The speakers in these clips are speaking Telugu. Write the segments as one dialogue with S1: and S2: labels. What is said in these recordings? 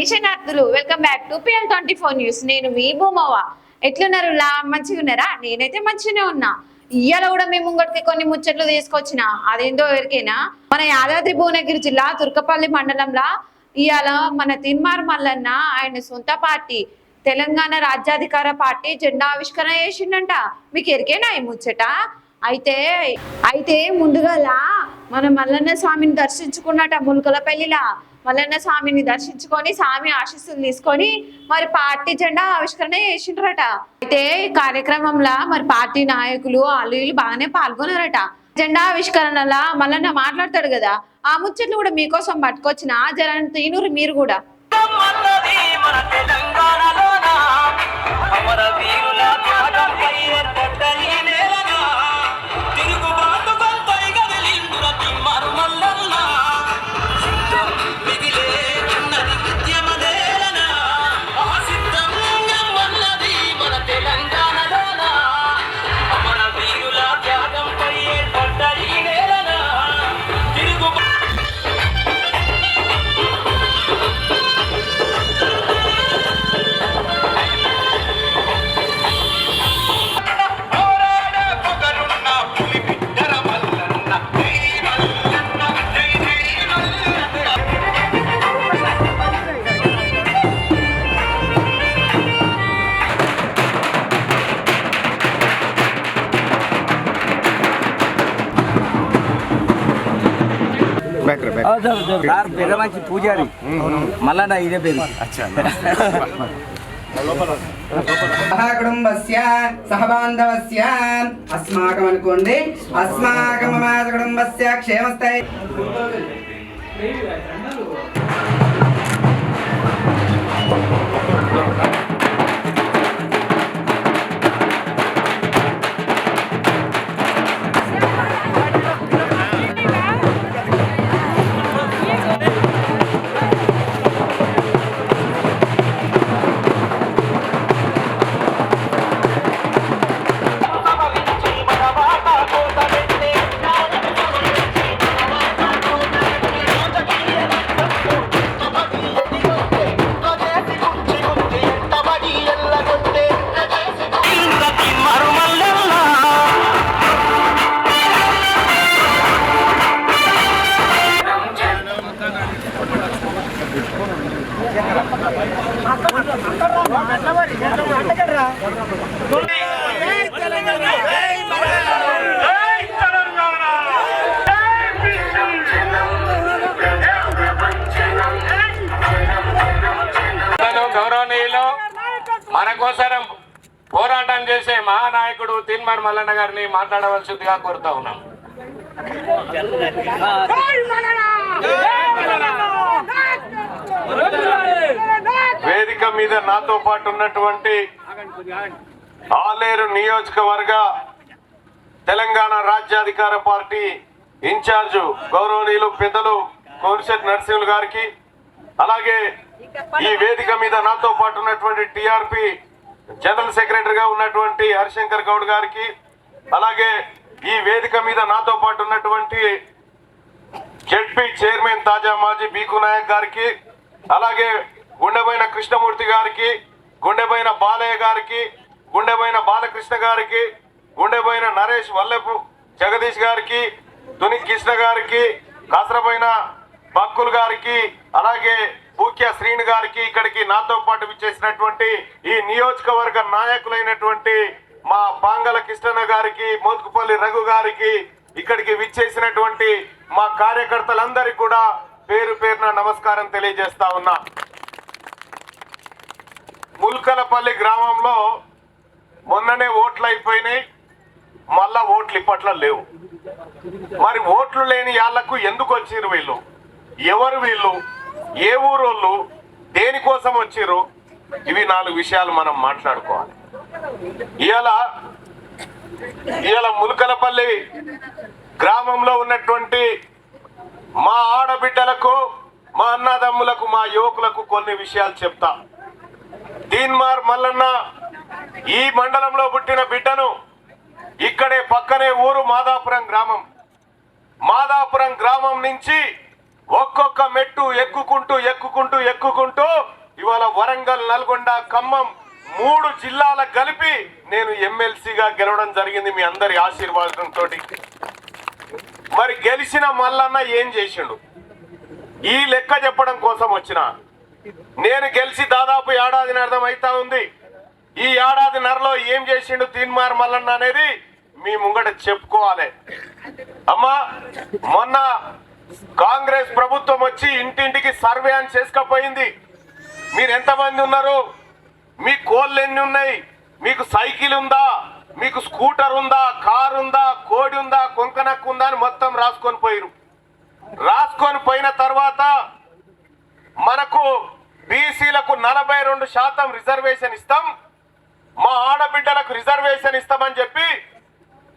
S1: శనార్థులు welcome back to PL24 news. నేను మీ భూమవ్వ. ఎట్లున్నారు? మంచిగా ఉన్నారా? నేనైతే మంచిగానే ఉన్నా. ఇవాళ కూడా మేము ముంగటికి కొన్ని ముచ్చట్లు తీసుకొచ్చిన. అదేందో ఎవరికైనా మన యాదాద్రి భువనగిరి జిల్లా తుర్కపల్లి మండలంలో ఇవాళ మన తిన్మార్ మల్లన్న ఆయన సొంత పార్టీ తెలంగాణ రాజ్యాధికార పార్టీ జెండా ఆవిష్కరణ చేసిండంట. మీకు ఎరికేనా ఈ ముచ్చట? అయితే ముందుగాల మన మల్లన్న స్వామిని దర్శించుకున్నట ములకలపల్లిలా. మల్లన్న స్వామిని దర్శించుకొని స్వామి ఆశీస్సులు తీసుకొని మరి పార్టీ జెండా ఆవిష్కరణ చేసిండ్రట. అయితే ఈ కార్యక్రమంలో మరి పార్టీ నాయకులు వీళ్ళు బాగానే పాల్గొన్నారట. జెండా ఆవిష్కరణలా మల్లన్న మాట్లాడతాడు కదా, ఆ ముచ్చట్లు కూడా మీకోసం పట్టుకొచ్చిన జరని తీనురు మీరు కూడా.
S2: పెద్ద మంచి పూజారి మల్లన్న ఇదే పేరు.
S3: కుటుంబస్య సహబాంధవస్య అస్మాకం అనుకోండి. అస్మాకం కుటుంబస్య క్షేమస్థాయి.
S4: గౌరవనీయులు మన కోసం పోరాటం చేసే మహానాయకుడు తిన్మార్ మల్లన్న గారిని మాట్లాడవలసిందిగా కోరుతా ఉన్నాం. వేదిక మీద నాతో పాటు ఉన్నటువంటి ఆలేరు నియోజకవర్గ తెలంగాణ రాజ్యాధికార పార్టీ ఇన్ఛార్జు గౌరవనీయులు పెద్దలు కోరిశెట్టి నరసింహులు గారికి, అలాగే ఈ వేదిక మీద నాతో పాటు ఉన్నటువంటి టిఆర్పి జనరల్ సెక్రటరీగా ఉన్నటువంటి హరిశంకర్ గౌడ్ గారికి, అలాగే ఈ వేదిక మీద నాతో పాటు ఉన్నటువంటి జెడ్పీ చైర్మన్ తాజా మాజీ బీకు నాయక్ గారికి, అలాగే గుండెబైన కృష్ణమూర్తి గారికి, గుండెబైన బాలయ్య గారికి, గుండెబైన బాలకృష్ణ గారికి, గుండెబైన నరేష్ వల్లపు జగదీష్ గారికి, తుని కృష్ణ గారికి, కాసరబైన బక్కుల్ గారికి, అలాగే బూక్య శ్రీని గారికి, ఇక్కడికి నాతో పాటు విచ్చేసినటువంటి ఈ నియోజకవర్గ నాయకులైనటువంటి మా పాంగల కృష్ణన్న గారికి, మోత్కుపల్లి రఘు గారికి, ఇక్కడికి విచ్చేసినటువంటి మా కార్యకర్తలందరికీ కూడా పేరు పేరున నమస్కారం తెలియజేస్తా ఉన్నా. ముల్కలపల్లి గ్రామంలో మొన్ననే ఓట్లు అయిపోయినాయి, మళ్ళా ఓట్లు ఇప్పట్లో లేవు. మరి ఓట్లు లేని వాళ్ళకు ఎందుకు వచ్చిర్రు వీళ్ళు? ఎవరు వీళ్ళు? ఏ ఊరోళ్ళు? దేనికోసం వచ్చిర్రు? ఇవి 4 విషయాలు మనం మాట్లాడుకోవాలి. ఇవాళ ముల్కలపల్లి గ్రామంలో ఉన్నటువంటి మా ఆడబిడ్డలకు, మా అన్నదమ్ములకు, మా యువకులకు కొన్ని విషయాలు చెప్తా. తిన్మార్ మల్లన్న ఈ మండలంలో పుట్టిన బిడ్డను. ఇక్కడే పక్కనే ఊరు మాదాపురం గ్రామం. మాదాపురం గ్రామం నుంచి ఒక్కొక్క మెట్టు ఎక్కుకుంటూ ఇవాళ వరంగల్, నల్గొండ, ఖమ్మం 3 జిల్లాల కలిపి నేను ఎమ్మెల్సీగా గెలవడం జరిగింది మీ అందరి ఆశీర్వాదంతో. మరి గెలిచిన మల్లన్న ఏం చేసిండు? ఈ లెక్క చెప్పడం కోసం వచ్చిన. నేను గెలిచి దాదాపు ఏడాదిన్నర అవుతా ఉంది. ఈ ఏడాదిన్నరలో ఏం చేసిండు తీన్మార్ మల్లన్న అనేది మీ ముంగట చెప్పుకోవాలి. అమ్మా, మొన్న కాంగ్రెస్ ప్రభుత్వం వచ్చి ఇంటింటికి సర్వే అని చేసుకపోయింది. మీరు ఎంతమంది ఉన్నారు, మీ కోళ్ళు ఎన్ని ఉన్నాయి, మీకు సైకిల్ ఉందా, మీకు స్కూటర్ ఉందా, కారు ఉందా, కోడి ఉందా, కొంకనక్కు ఉందా అని మొత్తం రాసుకొని పోయిరు. రాసుకొని పోయిన తర్వాత మనకు బీసీలకు 42% రిజర్వేషన్ ఇస్తాం, మా ఆడబిడ్డలకు రిజర్వేషన్ ఇస్తామని చెప్పి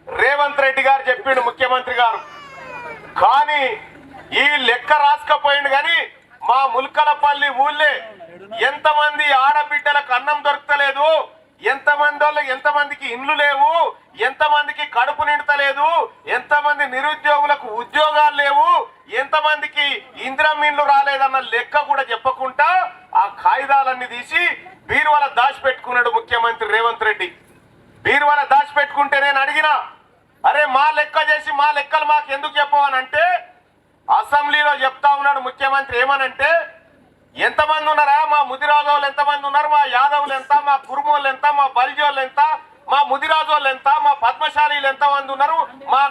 S4: రేవంత్ రెడ్డి గారు చెప్పిండు, ముఖ్యమంత్రి గారు. కానీ ఈ లెక్క రాసుకపోయిండు. కానీ మా ముల్కలపల్లి ఊళ్ళే ఎంతమంది ఆడబిడ్డలకు అన్నం దొరకలేదు, ఎంతమందికి ఇండ్లు లేవు, ఎంతమందికి కడుపు నిండతలేదు, ఎంతమంది నిరుద్యోగులకు ఉద్యోగాలు లేవు, ఎంతమందికి ఇందిరమ్మ ఇండ్లు రాలేదన్న లెక్క కూడా చెప్పకుండా ఆ కాగితాలన్నీ తీసి బీరువాల దాచిపెట్టుకున్నాడు ముఖ్యమంత్రి రేవంత్ రెడ్డి. బీరువాల దాచిపెట్టుకుంటే నేను అడిగినా, అరే మా లెక్క చేసి మా లెక్కలు మాకు ఎందుకు చెప్పవనంటే అసెంబ్లీలో చెప్తా ఉన్నాడు ముఖ్యమంత్రి. ఏమనంటే, ఎంతమంది ఉన్నారా, మా ముదిరాజోళ్ళు ఎంతమంది ఉన్నారు, మా యాదవులు ఎంత, మా కురుమోళ్ళు ఎంత, మా బలిజోళ్ళు ఎంత, మా ముదిరాజోళ్ళు ఎంత, మా పద్మశాలీలు ఎంతమంది ఉన్నారు, మా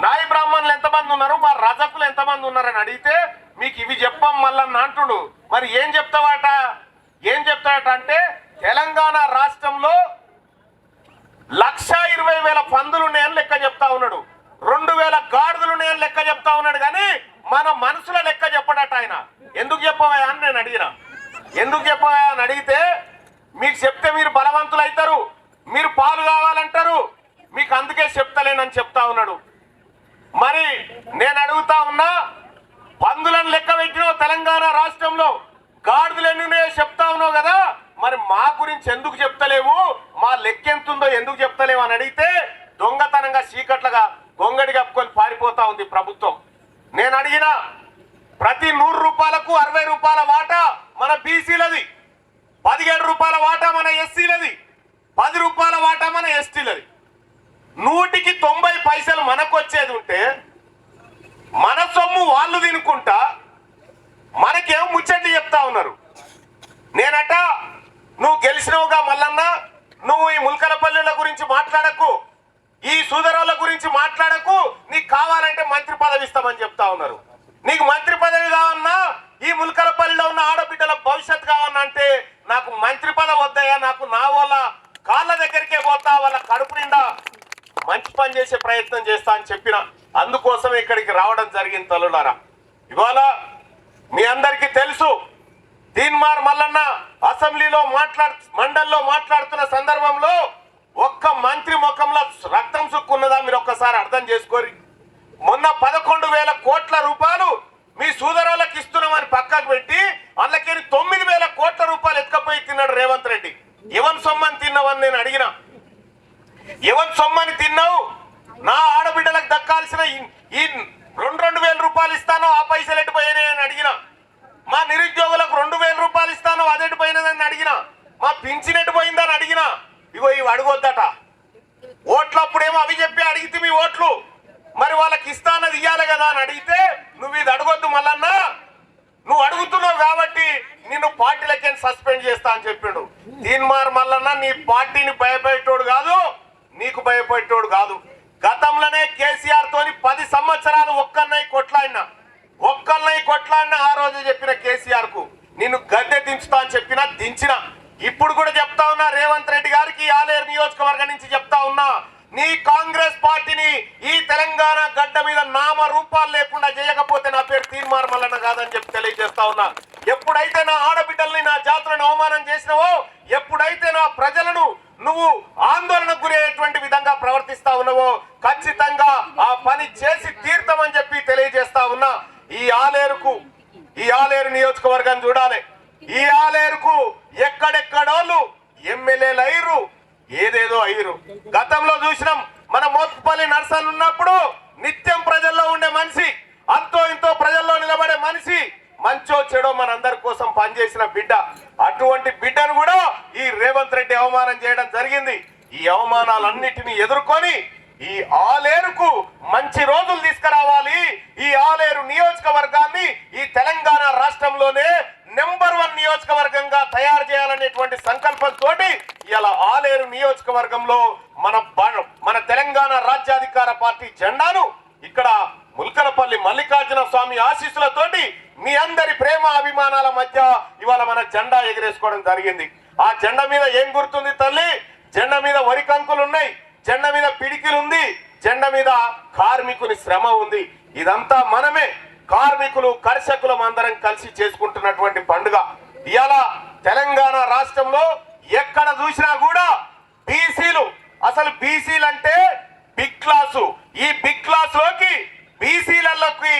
S4: నాయి బ్రాహ్మణులు ఎంతమంది ఉన్నారు, మా రజకులు ఎంతమంది ఉన్నారని అడిగితే మీకు ఇవి చెప్పం మల్లన్న అంటుడు. మరి ఏం చెప్తావట అంటే తెలంగాణ రాష్ట్రంలో 1,20,000 పందులు ఉన్నాయని లెక్క చెప్తా ఉన్నాడు, 2,000 గాడిదలు ఉన్నాయని లెక్క చెప్తా ఉన్నాడు. కానీ మన మనసుల లెక్క చెప్పడట ఆయన. ఎందుకు చెప్పవా అని నేను అడిగిన. ఎందుకు చెప్పవా అని అడిగితే, మీకు చెప్తే మీరు బలవంతులు అవుతారు, మీరు పాలు కావాలంటారు, మీకు అందుకే చెప్తలేనని చెప్తా ఉన్నాడు. మరి నేను అడుగుతా ఉన్నా, పందులను లెక్క పెట్టినావు తెలంగాణ రాష్ట్రంలో, గాడిదలు ఎన్ని ఉన్నాయో చెప్తా ఉన్నావు కదా, మరి మా గురించి ఎందుకు చెప్తలేవు, మా లెక్క ఎంతుందో ఎందుకు చెప్తలేవు అని అడిగితే దొంగతనంగా చీకట్లుగా గొంగడి కప్పుకొని పారిపోతా ఉంది ప్రభుత్వం. నేను అడిగిన, ప్రతి 100 రూపాయలకు 60 రూపాయల వాటా మన బీసీలది, 17 రూపాయల వాటా మన ఎస్సీలది, 10 రూపాయల వాటా మన ఎస్టీలది. 100కి 90 పైసలు మనకు వచ్చేది ఉంటే మన సొమ్ము వాళ్ళు తినుకుంటా మనకేం ముచ్చట్లు చెప్తా ఉన్నారు. నేనట, నువ్వు గెలిచినవుగా మల్లన్న, నువ్వు ఈ ముల్కలపల్లిల గురించి మాట్లాడకు, ఈ సూదరుల గురించి మాట్లాడకు, నీకు కావాలంటే మంత్రి పదవి ఇస్తామని చెప్తా ఉన్నారు. నీకు మంత్రి పదవి కావన్నా, ఈ ముల్కలపల్లిలో ఉన్న ఆడబిడ్డల భవిష్యత్తు కావన్నా అంటే నాకు మంత్రి పదవి వద్దయ్యా, నాకు నా వాళ్ళ కాళ్ళ దగ్గరికే పోతా, వాళ్ళ కడుపు నిండా మంచి పని చేసే ప్రయత్నం చేస్తా అని చెప్పిన. అందుకోసం ఇక్కడికి రావడం జరిగింది తల్లులారా. ఇవాళ మీ అందరికీ తెలుసు, తీన్మార్ మల్లన్న అసెంబ్లీలో మండలిలో మాట్లాడుతున్న సందర్భంలో ఒక్క మంత్రి ముఖంలో రక్తం సుక్కున్నదా మీరు ఒక్కసారి అర్థం చేసుకోరి. మొన్న 11,000 కోట్ల రూపాయలు మీ సూదరులకు ఇస్తున్నామని పక్కకు పెట్టి అందులోకి 9,000 కోట్ల రూపాయలు ఎత్తుకపోయి తిన్నాడు రేవంత్ రెడ్డి. ఎవరి సొమ్మని తిన్నావని నేను అడిగిన. ఎవరి సొమ్మని తిన్నావు? నా ఆడబిడ్డలకు దక్కాల్సిన ఈ 2,000 రూపాయలు ఇస్తానో ఆ పైసలు ఎటుపోయినాయి అని అడిగిన. మా నిరుద్యోగులకు 2,000 రూపాయలు ఇస్తానో అది ఎటుపోయినదని అడిగిన. మా పింఛన్ ఎటుపోయిందని అడిగిన. ఇగో ఇవి అడగొద్దట. ఓట్లప్పుడేమో అవి చెప్పి అడిగితే మీ ఓట్లు, మరి వాళ్ళకి ఇస్తానది ఇయ్యాలి కదా అని అడిగితే నువ్వు ఇది అడగొద్దు మల్లన్న, నువ్వు అడుగుతున్నావు కాబట్టి నిన్ను పార్టీలకే సస్పెండ్ చేస్తా అని చెప్పిండు. తీన్మార్ మల్లన్న నీ పార్టీని భయపెట్టోడు కాదు, నీకు భయపెట్టోడు కాదు. గతంలోనే కేసీఆర్ తోని 10 సంవత్సరాలు ఒక్కన్నై కొట్లాడిన ఆ రోజు చెప్పిన కేసీఆర్ కు నిన్ను గద్దె దించుతా అని చెప్పినా దించిన. ఇప్పుడు కూడా చెప్తా ఉన్నా రేవంత్ రెడ్డి గారికి, ఆలేరు నియోజకవర్గం నుంచి చెప్తా ఉన్నా, నీ కాంగ్రెస్ పార్టీని ఈ తెలంగాణ గడ్డ మీద నామ రూపాలు లేకుండా చేయకపోతే నా పేరు తీన్మార్ మల్లన్న కాదని చెప్పి తెలియజేస్తా ఉన్నా. ఎప్పుడైతే నా ఆడబిడ్డల్ని, నా జాతులను అవమానం చేసినావో, ఎప్పుడైతే నా ప్రజలను నువ్వు ఆందోళనకు గురయ్యేటువంటి విధంగా ప్రవర్తిస్తా ఉన్నావో, ఖచ్చితంగా ఆ పని చేసి తీర్థమని చెప్పి తెలియజేస్తా ఉన్నా. ఈ ఆలేరు నియోజకవర్గం చూడాలి. ఈ ఆలేరుకు ఎక్కడెక్కడోళ్ళు ఎమ్మెల్యేలు అయ్యారు, ఏదేదో అయ్యారు. గతంలో చూసినాం, మన మోత్కుపల్లి నర్సన్ ఉన్నప్పుడు నిత్యం ప్రజల్లో ఉండే మనిషి, అంతో ఇంతో ప్రజల్లో నిలబడే మనిషి, మంచో చెడో మనందరి కోసం పనిచేసిన బిడ్డ. అటువంటి బిడ్డను కూడా ఈ రేవంత్ రెడ్డి అవమానం చేయడం జరిగింది. ఈ అవమానాలన్నిటినీ ఎదుర్కొని ఈ ఆలేరుకు మంచి రోజులు తీసుకురావాలి, ఈ ఆలేరు నియోజకవర్గాన్ని ఈ తెలంగాణ రాష్ట్రంలోనే నెంబర్ 1 నియోజకవర్గంగా తయారు చేయాలనేటువంటి సంకల్పంతో ఇలా ఆలేరు నియోజకవర్గంలో మన తెలంగాణ రాజ్యాధికార పార్టీ జెండాను ఇక్కడ ముల్కలపల్లి మల్లికార్జున స్వామి ఆశీస్సులతోటి మీ అందరి ప్రేమ అభిమానాల మధ్య ఇవాళ మన జెండా ఎగరేసుకోవడం జరిగింది. ఆ జెండా మీద ఏం గుర్తుంది తల్లి? జెండా మీద వరి కంకులు ఉన్నాయి, జెండా మీద పిడికిలు ఉంది, జెండా మీద కార్మికుని శ్రమ ఉంది. ఇదంతా మనమే కార్మికులు కర్షకులం అందరం కలిసి చేసుకుంటున్నటువంటి పండుగ. ఇవాళ తెలంగాణ రాష్ట్రంలో ఎక్కడ చూసినా కూడా బీసీలు, అసలు బీసీలు అంటే బిగ్ క్లాసు, ఈ బిగ్ క్లాస్ లోకి బీసీలలోకి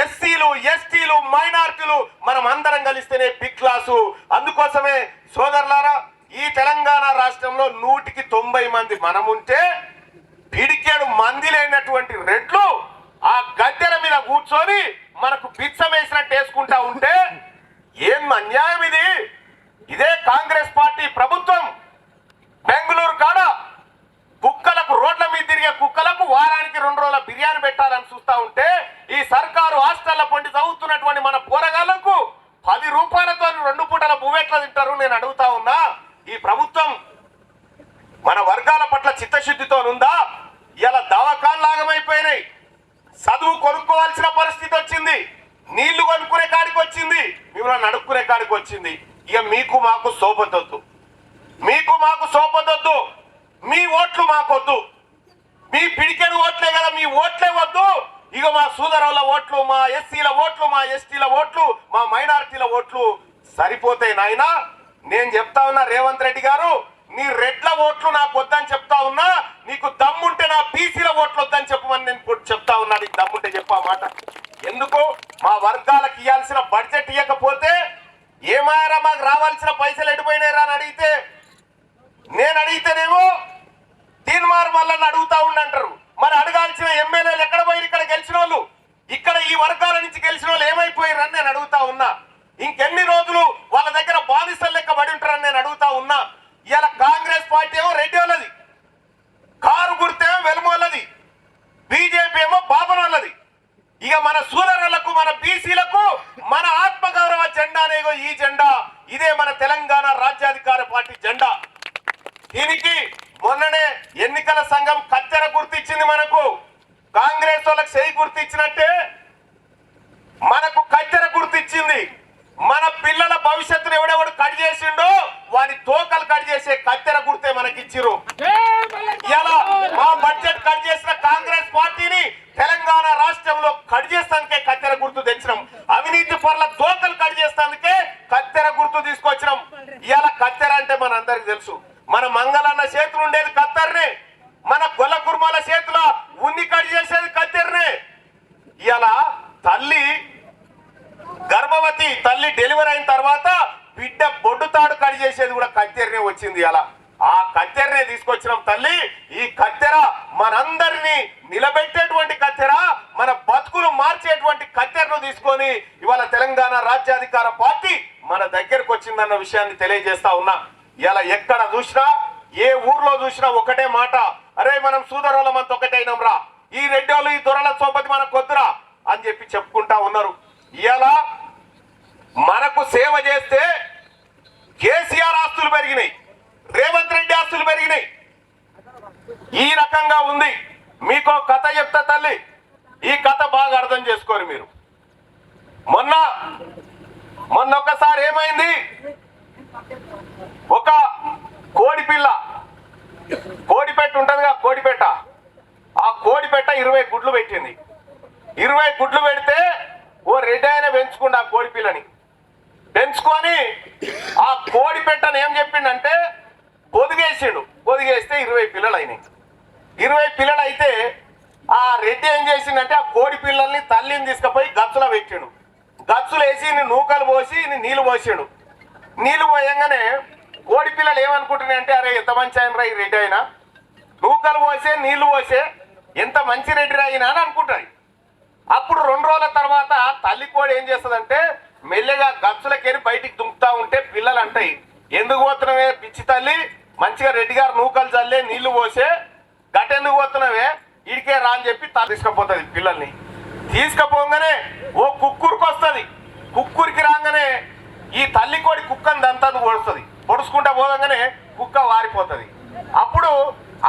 S4: ఎస్సీలు, ఎస్టీలు, మైనార్టీలు మనం అందరం కలిస్తేనే బిగ్ క్లాసు. అందుకోసమే సోదరులారా, ఈ తెలంగాణ రాష్ట్రంలో 100కి 90 మంది మనముంటే పిడికేడు మంది లేనటువంటి రెడ్లు ఆ గద్దెల మీద కూర్చొని మనకు బిచ్చం వేసినట్టు వేసుకుంటా ఉంటే ఏం అన్యాయం ఇది? ఇదే కాంగ్రెస్ పార్టీ ప్రభుత్వం బెంగళూరు కాడ కుక్కలకు, రోడ్ల మీద తిరిగే కుక్కలకు వారానికి 2 రోజుల బిర్యానీ పెట్టాలని చూస్తా ఉంటే ఈ సర్కారు హాస్టళ్ల పండి చదువుతున్నటువంటి మన పోరగాళ్లకు 10 రూపాయలతో 2 పూటల బువ్వెట్లా తింటారు? నేను అడుగుతా ఉన్నా, ఈ ప్రభుత్వం మన వర్గాల పట్ల చిత్తశుద్ధితో ఉందా? ఇలా దవాఖాన్ లాగమైపోయినాయి, చదువు కొనుక్కోవాల్సిన పరిస్థితి వచ్చింది, నీళ్లు కొనుక్కునే కాడికి వచ్చింది, మిమ్మల్ని అడుక్కునే కాడికి వచ్చింది. ఇక మీకు మాకు సోపతొద్దు, మీకు మాకు సోపతొద్దు, మీ ఓట్లు మాకొద్దు, మీ పిడికెడు ఓట్లే కదా, మీ ఓట్లే వద్దు. ఇక మా సోదరుల ఓట్లు, మా ఎస్సీల ఓట్లు, మా ఎస్టీల ఓట్లు, మా మైనారిటీల ఓట్లు సరిపోతాయి నాయనా. నేను చెప్తా ఉన్నా రేవంత్ రెడ్డి గారు, నీ రెడ్ల ఓట్లు నాకు వద్దని చెప్తా ఉన్నా, నీకు దమ్ముంటే నా బీసీల ఓట్లు వద్దని చెప్పమని నేను చెప్తా ఉన్నా. నీకు దమ్ముంటే చెప్పా మాట. ఎందుకు మా వర్గాలకు ఇవ్వాల్సిన బడ్జెట్ ఇవ్వకపోతే ఏమాయరా మాకు రావాల్సిన పైసలు ఎడిపోయినారా అని అడిగితే, నేను అడిగితేనేమో తీన్మార్ మళ్ళీ అడుగుతా ఉండంటారు. మరి అడగాల్సిన ఎమ్మెల్యేలు ఎక్కడ పోయి ఇక్కడ గెలిచిన వాళ్ళు, ఇక్కడ ఈ వర్గాల నుంచి గెలిచిన వాళ్ళు ఏమైపోయారని నేను అడుగుతా ఉన్నా. ఇంకెన్ని రోజులు వాళ్ళ దగ్గర బానిసలు లెక్క పడి ఉంటారని నేను అడుగుతా ఉన్నా. ఇలా కాంగ్రెస్ పార్టీ ఏమో రెడ్డి వాళ్ళది, కారు గుర్తేమో వెలుమోళ్ళది, బీజేపీ ఏమో బాబనోళ్ళది. ఇక మన సూదరులకు, మన బీసీలకు మన ఆత్మగౌరవ జెండానేగో ఈ జెండా, ఇదే మన తెలంగాణ రాజ్యాధికార పార్టీ జెండా. దీనికి మొన్ననే ఎన్నికల సంఘం కత్తెర గుర్తిచ్చింది మనకు. కాంగ్రెస్ వాళ్ళకి చేయి గుర్తిచ్చినట్టే మనకు కత్తెర గుర్తిచ్చింది. మన పిల్లల భవిష్యత్తును ఎవడెవడు కట్ చేసిండో వారి తోకలు కట్ చేసే కత్తెర గుర్తే మనకిచ్చిరు. ఇలా మా బడ్జెట్ కట్ చేసిన కాంగ్రెస్ పార్టీని తెలంగాణ రాష్ట్రంలో కట్ చేస్తానికే కత్తెర గుర్తు తెచ్చినాం. అవినీతి పరుల తోకలు కట్ చేస్తానికే కత్తెర గుర్తు తీసుకొచ్చినాం. ఇలా కత్తెర అంటే మన అందరికి తెలుసు. మన మంగళన్న చేతులు ఉండేది కత్తెరనే, మన గొల్ల కుర్మాల చేతుల ఉన్ని కట్ చేసేది కత్తెరనే. ఇలా తల్లి గర్భవతి తల్లి డెలివరీ అయిన తర్వాత బిడ్డ బొడ్డు తాడు కట్ చేసేది కూడా కత్తెరనే వచ్చింది. అలా ఆ కత్తెరనే తీసుకొచ్చినాం తల్లి. ఈ కత్తెర మనందరినీ నిలబెట్టేటువంటి కత్తెర, మన బతుకులు మార్చేటువంటి కత్తెరను తీసుకొని ఇవాళ తెలంగాణ రాజ్యాధికార పార్టీ మన దగ్గరకు వచ్చిందన్న విషయాన్ని తెలియజేస్తా ఉన్నా. ఇలా ఎక్కడ చూసినా, ఏ ఊర్లో చూసినా ఒకటే మాట, అరే మనం సూదరులమంత ఒకటైనం రా, ఈ రెడ్డోళ్ళు ఈ దొరల సోపతి మనకు వద్దురా అని చెప్పి చెప్పుకుంటా ఉన్నారు. ఇలా మనకు సేవ చేస్తే కేసీఆర్ ఆస్తులు పెరిగినాయి, రేవంత్ రెడ్డి ఆస్తులు పెరిగినాయి. ఈ రకంగా ఉంది. మీకు కథ చెప్తా తల్లి, ఈ కథ బాగా అర్థం చేసుకోరు మీరు. మొన్న ఒకసారి ఏమైంది, ఒక కోడిపిల్ల, కోడిపెట్ట ఉంటుందిగా కోడిపెట్ట, ఆ కోడిపెట్ట 20 గుడ్లు పెట్టింది. 20 గుడ్లు పెడితే ఓ రెడ్డి ఆయన పెంచుకుండు ఆ కోడిపిల్లని. పెంచుకొని ఆ కోడిపెట్టను ఏం చెప్పిండంటే పొదిగేసిండు. పొదిగేస్తే 20 పిల్లలు అయినాయి. 20 పిల్లలు అయితే ఆ రెడ్డి ఏం చేసిండంటే ఆ కోడి పిల్లల్ని తల్లిని తీసుకుపోయి గచ్చులో పెట్టిండు. గచ్చులు వేసి నూకలు పోసి నీళ్లు పోసిండు. నీళ్లు పోయంగానే కోడి పిల్లలు ఏమనుకుంటున్నాయి అంటే, అరే ఎంత మంచి ఆయన రా ఈ రెడ్డి అయినా, నూకలు పోసే నీళ్లు పోసే ఎంత మంచి రెడ్డి అయినా అని అనుకుంటాయి. అప్పుడు 2 రోజుల తర్వాత తల్లి కోడి ఏం చేస్తుందంటే మెల్లగా గచ్చులకేరి బయటికి దుంకుతా ఉంటే పిల్లలు అంటాయి, ఎందుకు పోతున్నావే పిచ్చి తల్లి, మంచిగా రెడ్డి గారు నూకలు చల్లే నీళ్లు పోసే గటెందుకు పోతున్నావే, ఇడికే రా అని చెప్పి తీసుకుపోతుంది పిల్లల్ని. తీసుకుపోగానే ఓ కుక్కురికి వస్తుంది. కుక్కురికి రాగానే ఈ తల్లి కోడి కుక్కని దంతాను పొడుస్తుంది. పొడుచుకుంటా పోగానే కుక్క వారిపోతుంది. అప్పుడు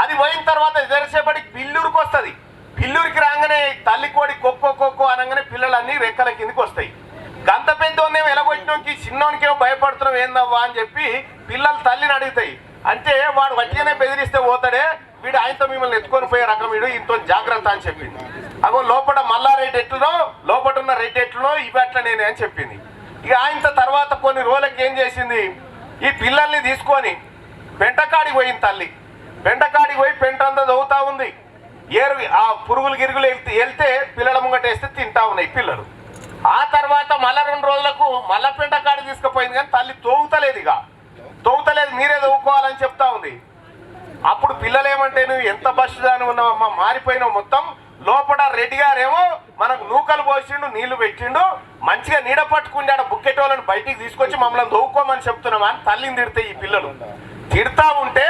S4: అది పోయిన తర్వాత ఎదరిసేపటికి పిల్లూరికి వస్తుంది. పిల్లూరికి రాగానే తల్లి కోడి కొక్కో కొక్కో అనగానే పిల్లలన్నీ రెక్కల కిందికి వస్తాయి. గంత పెద్దోన్నేమో ఎలగొచ్చినోకి చిన్నోనికేమో భయపడుతున్నావు ఏందవ్వా అని చెప్పి పిల్లలు తల్లిని అడుగుతాయి. అంటే వాడు వట్టిగానే బెదిరిస్తే పోతాడే, వీడు ఆయనతో మిమ్మల్ని ఎత్తుకొని పోయే రకం, వీడు ఇంతో జాగ్రత్త అని చెప్పింది. అగో లోపల మల్లా రెడ్డి ఎట్లునో లోపల ఉన్న రెడ్డి ఎట్లునో ఇవి అట్లా నేనే అని చెప్పింది. ఇక ఆయనతో తర్వాత కొన్ని రోజులకి ఏం చేసింది, ఈ పిల్లల్ని తీసుకొని పెంటకాడికి పోయింది తల్లి. పెంటకాడికి పోయి పెంట అంతా దవ్వుతా ఉంది. ఆ పురుగులు గిరుగులు వెళ్తే పిల్లల ముంగటేస్తే తింటా ఉన్నాయి పిల్లలు. ఆ తర్వాత మళ్ళా 2 రోజులకు మళ్ళా పెంటకాడికి తీసుకుపోయింది, కానీ తల్లి తోగుతలేదు. ఇక తోగుతలేదు, మీరే తవ్వుకోవాలని చెప్తా ఉంది. అప్పుడు పిల్లలు ఏమంటే, నువ్వు ఎంత బస్సుదాని ఉన్నావమ్మా, మారిపోయినావు మొత్తం. లోపల రెడ్డి గారేమో మనకు నూకలు పోసిండు, నీళ్లు పెట్టిండు, మంచిగా నీడ పట్టుకుంటాడు, బుక్కెటోళ్ళని బయటికి తీసుకొచ్చి మమ్మల్ని దవ్వుకోమని చెప్తున్నామా అని తల్లిని తిడితే ఈ పిల్లలు తిడతా ఉంటే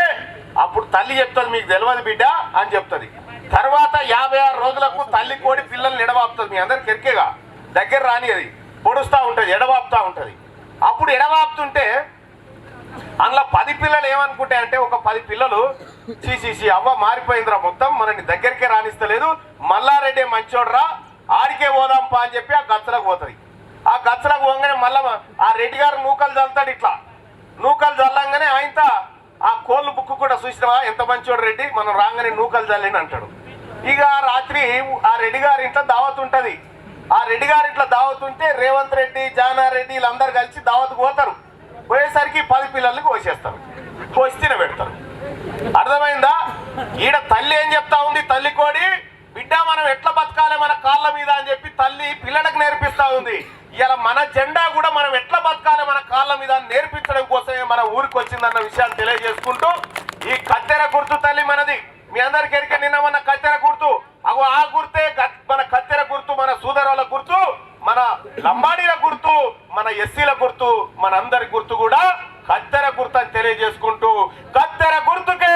S4: అప్పుడు తల్లి చెప్తుంది, మీకు తెలియదు బిడ్డ అని చెప్తుంది. తర్వాత 56 రోజులకు తల్లి కోడి పిల్లల్ని ఎడవాపుతుంది. మీ అందరికి ఎరికేగా, దగ్గర రాని అది పొడుస్తూ ఉంటుంది, ఎడవాపుతా ఉంటుంది. అప్పుడు ఎడవాపుతుంటే అందులో 10 పిల్లలు ఏమనుకుంటాయంటే, ఒక 10 పిల్లలు చీసీసీ అవ్వ మారిపోయిందిరా మొత్తం, మనని దగ్గరికే రాణిస్తలేదు, మల్లారెడ్డి మంచోడ్రా, ఆడికే పోదాంపా అని చెప్పి ఆ గచ్చలకు పోతుంది. ఆ గచ్చలకు పోగానే మళ్ళా ఆ రెడ్డి గారు నూకలు చల్లుతాడు. ఇట్లా నూకలు చల్లంగానే ఆయనతో ఆ కోళ్ళు బుక్ కూడా చూసినావా ఎంత మంచోడు రెడ్డి, మనం రాగానే నూకలు చల్లని అంటాడు. ఇక రాత్రి ఆ రెడ్డి గారి ఇంట్లో దావత్ ఉంటుంది. ఆ రెడ్డి గారి ఇంట్లో దావత్ ఉంటే రేవంత్ రెడ్డి, జానారెడ్డి వీళ్ళందరూ కలిసి దావత్కు పోతారు. పోయేసరికి 10 పిల్లల్ని కోసేస్తారు, కోసి తినబెడతారు. అర్థమైందా? ఈడ తల్లి ఏం చెప్తా ఉంది, తల్లి కోడి బిడ్డ మనం ఎట్లా బతకాలి మన కాళ్ళ మీద అని చెప్పి తల్లి పిల్లలకు నేర్పిస్తా ఉంది. ఇలా మన జెండా కూడా మనం ఎట్లా బతకాలి మన కాళ్ళ మీద నేర్పించడం కోసమే మన ఊరికి వచ్చిందన్న విషయాన్ని తెలియజేసుకుంటూ, ఈ కత్తెర గుర్తు తల్లి మనది. మీ అందరికి ఎరిక నిన్న మన కత్తెర గుర్తు, అగో ఆ గుర్తే మన కత్తెర గుర్తు, మన సూదరుల గుర్తు, మన లంబాడీల గుర్తు, మన ఎస్సీల గుర్తు, మన అందరి గుర్తు కూడా కత్తెర గుర్తు అని తెలియజేసుకుంటూ, కత్తెర గుర్తుకే,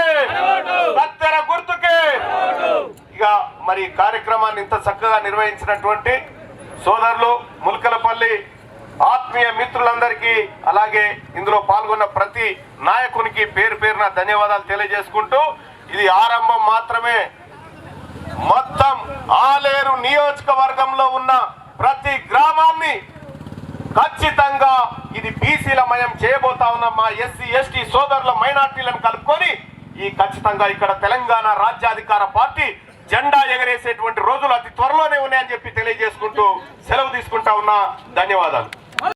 S4: కత్తెర గుర్తుకే. ఇక మరి కార్యక్రమాన్ని ఇంత చక్కగా నిర్వహించినటువంటి సోదరులు ముల్కలపల్లి ఆత్మీయ మిత్రులందరికీ, అలాగే ఇందులో పాల్గొన్న ప్రతి నాయకునికి పేరు పేరున ధన్యవాదాలు తెలియజేసుకుంటూ, ఇది ఆరంభం మాత్రమే. మొత్తం ఆలేరు నియోజకవర్గంలో ఉన్న ప్రతి గ్రామాన్ని ఖచ్చితంగా ఇది బీసీలమయం చేయబోతా ఉన్నాం. మా ఎస్సీ ఎస్టీ సోదరుల మైనార్టీలను కలుపుకొని ఈ ఖచ్చితంగా ఇక్కడ తెలంగాణ రాజ్యాధికార పార్టీ జెండా ఎగరేసేటువంటి రోజులు అతి త్వరలోనే ఉన్నాయని చెప్పి తెలియజేసుకుంటూ సెలవు తీసుకుంటా ఉన్నా. ధన్యవాదాలు.